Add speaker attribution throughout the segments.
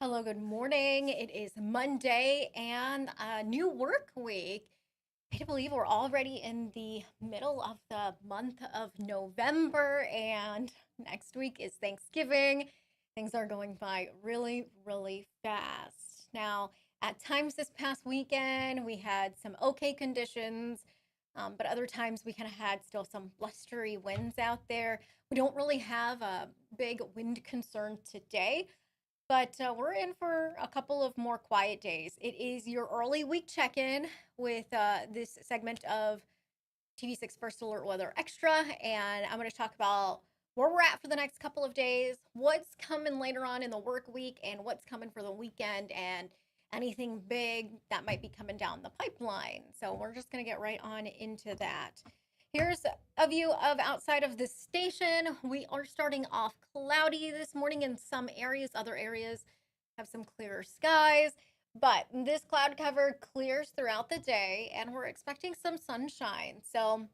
Speaker 1: Hello, good morning. It is Monday and a new work week. I can't believe we're already in the middle of the month of November, and next week is Thanksgiving. Things are going by really, really fast. Now, at times this past weekend, we had some okay conditions, but other times we kind of had still some blustery winds out there. We don't really have a big wind concern today, but we're in for a couple of more quiet days. It is your early week check in with this segment of TV6 First Alert Weather Extra. And I'm going to talk about where we're at for the next couple of days, what's coming later on in the work week, and what's coming for the weekend, and anything big that might be coming down the pipeline. So we're just going to get right on into that. Here's a view of outside of the station. We are starting off cloudy this morning in some areas. Other areas have some clearer skies, but this cloud cover clears throughout the day and we're expecting some sunshine. So,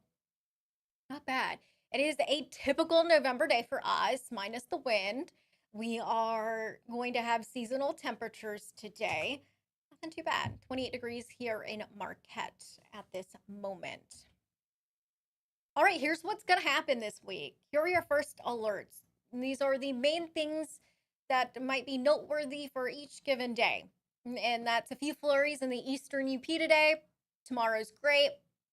Speaker 1: not bad. It is a typical November day for us, minus the wind. We are going to have seasonal temperatures today. Nothing too bad. 28 degrees here in Marquette at this moment. All right, here's what's going to happen this week. Here are your first alerts. And these are the main things that might be noteworthy for each given day. And that's a few flurries in the eastern UP today. Tomorrow's great.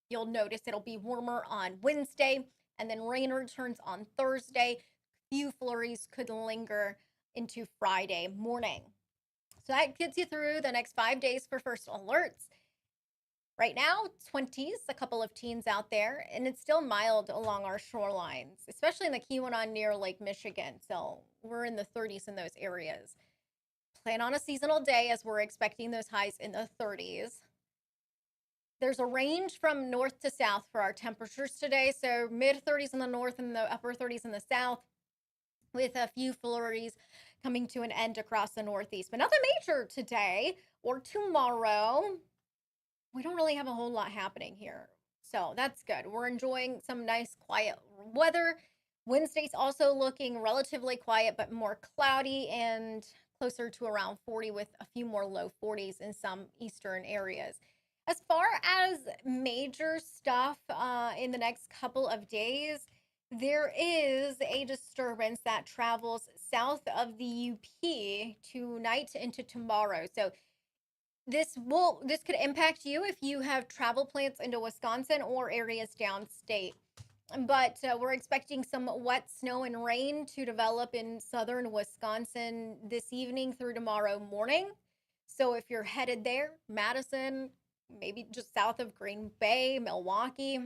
Speaker 1: You'll notice it'll be warmer on Wednesday, and then rain returns on Thursday. Few flurries could linger into Friday morning. So that gets you through the next 5 days for first alerts. Right now, 20s, a couple of teens out there, and it's still mild along our shorelines, especially in the Keweenaw near Lake Michigan. So we're in the 30s in those areas. Plan on a seasonal day as we're expecting those highs in the 30s. There's a range from north to south for our temperatures today. So mid 30s in the north and the upper 30s in the south, with a few flurries coming to an end across the northeast. But nothing major today or tomorrow. We don't really have a whole lot happening here. So that's good. We're enjoying some nice quiet weather. Wednesday's also looking relatively quiet, but more cloudy and closer to around 40 with a few more low 40s in some eastern areas. As far as major stuff in the next couple of days, there is a disturbance that travels south of the UP tonight into tomorrow. So this could impact you if you have travel plans into Wisconsin or areas downstate. But we're expecting some wet snow and rain to develop in southern Wisconsin this evening through tomorrow morning. So if you're headed there, Madison, maybe just south of Green Bay, Milwaukee,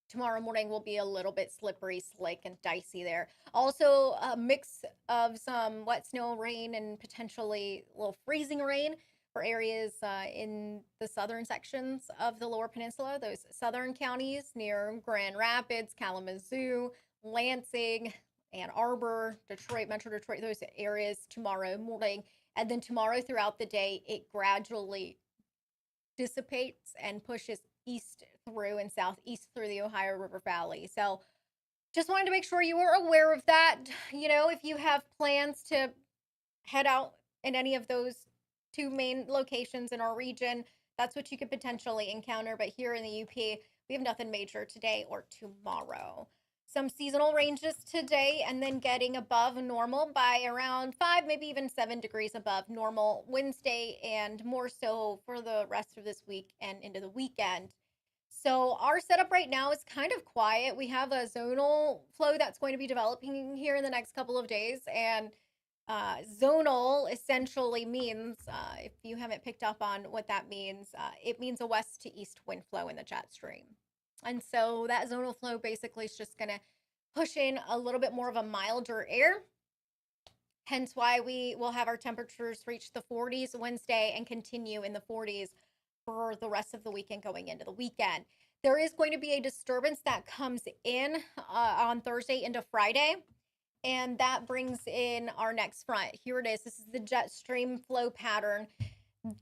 Speaker 1: tomorrow morning will be a little bit slippery, slick, and dicey there. Also, a mix of some wet snow, rain, and potentially a little freezing rain for areas in the southern sections of the Lower Peninsula, those southern counties near Grand Rapids, Kalamazoo, Lansing, Ann Arbor, Detroit, Metro Detroit, those areas tomorrow morning. And then tomorrow throughout the day, it gradually dissipates and pushes east through and southeast through the Ohio River Valley. So just wanted to make sure you were aware of that. You know, if you have plans to head out in any of those two main locations in our region, that's what you could potentially encounter. But here in the UP, we have nothing major today or tomorrow. Some seasonal ranges today, and then getting above normal by around 5, maybe even 7 degrees above normal Wednesday, and more so for the rest of this week and into the weekend. So our setup right now is kind of quiet. We have a zonal flow that's going to be developing here in the next couple of days, and zonal essentially means, if you haven't picked up on what that means, it means a west to east wind flow in the jet stream. And so that zonal flow basically is just going to push in a little bit more of a milder air. Hence why we will have our temperatures reach the 40s Wednesday and continue in the 40s for the rest of the weekend going into the weekend. There is going to be a disturbance that comes in on Thursday into Friday, and that brings in our next front. Here it is. This is the jet stream flow pattern.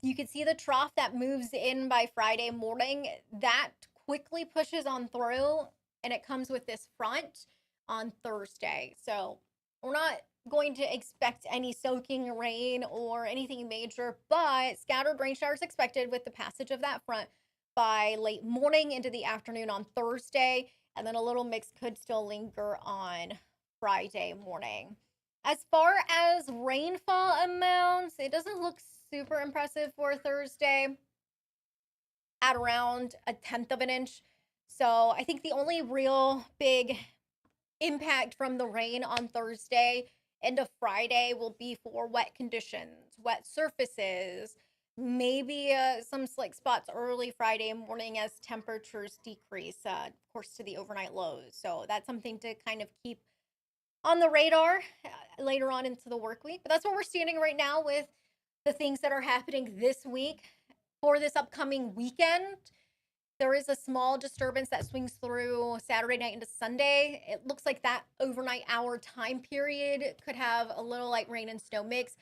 Speaker 1: You can see the trough that moves in by Friday morning. That quickly pushes on through, and it comes with this front on Thursday. So we're not going to expect any soaking rain or anything major, but scattered rain showers expected with the passage of that front by late morning into the afternoon on Thursday, and then a little mix could still linger on Friday morning. As far as rainfall amounts, it doesn't look super impressive for Thursday at around a tenth of an inch. So I think the only real big impact from the rain on Thursday into Friday will be for wet conditions, wet surfaces, maybe some slick spots early Friday morning as temperatures decrease, of course, to the overnight lows. So that's something to kind of keep on the radar later on into the work week. But that's where we're standing right now with the things that are happening this week for this upcoming weekend. There is a small disturbance that swings through Saturday night into Sunday. It looks like that overnight hour time period could have a little light rain and snow mix.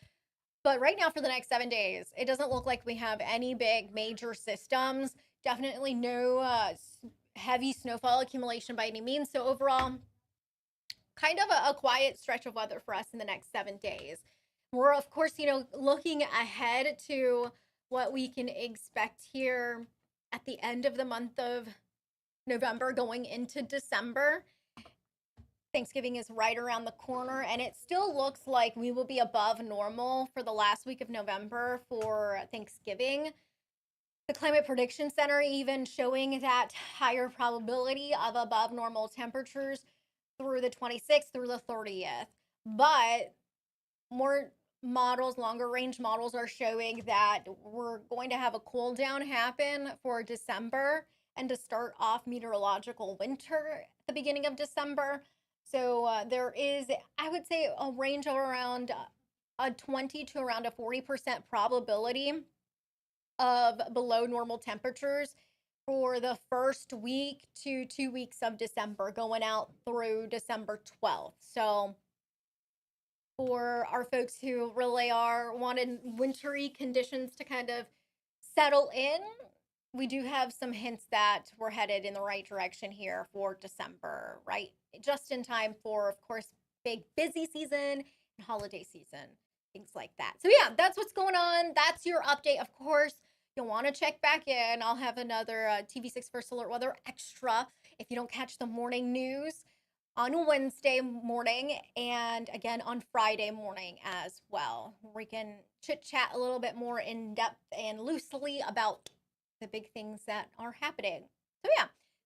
Speaker 1: But right now, for the next 7 days, it doesn't look like we have any big major systems. Definitely no heavy snowfall accumulation by any means. So, overall, kind of a quiet stretch of weather for us in the next 7 days. We're, of course, looking ahead to what we can expect here at the end of the month of November going into December. Thanksgiving is right around the corner, and it still looks like we will be above normal for the last week of November for Thanksgiving. The Climate Prediction Center even showing that higher probability of above normal temperatures through the 26th through the 30th. But more models, longer range models, are showing that we're going to have a cool down happen for December and to start off meteorological winter at the beginning of December. So there is, I would say, a range of around a 20 to around a 40% probability of below normal temperatures for the first week to 2 weeks of December, going out through December 12th. So for our folks who really are wanting wintry conditions to kind of settle in, we do have some hints that we're headed in the right direction here for December, right? Just in time for, of course, big busy season and holiday season, things like that. So, yeah, that's what's going on. That's your update. Of course, you'll want to check back in. I'll have another TV6 First Alert Weather Extra if you don't catch the morning news on Wednesday morning and again on Friday morning as well. We can chit chat a little bit more in depth and loosely about the big things that are happening. So, yeah,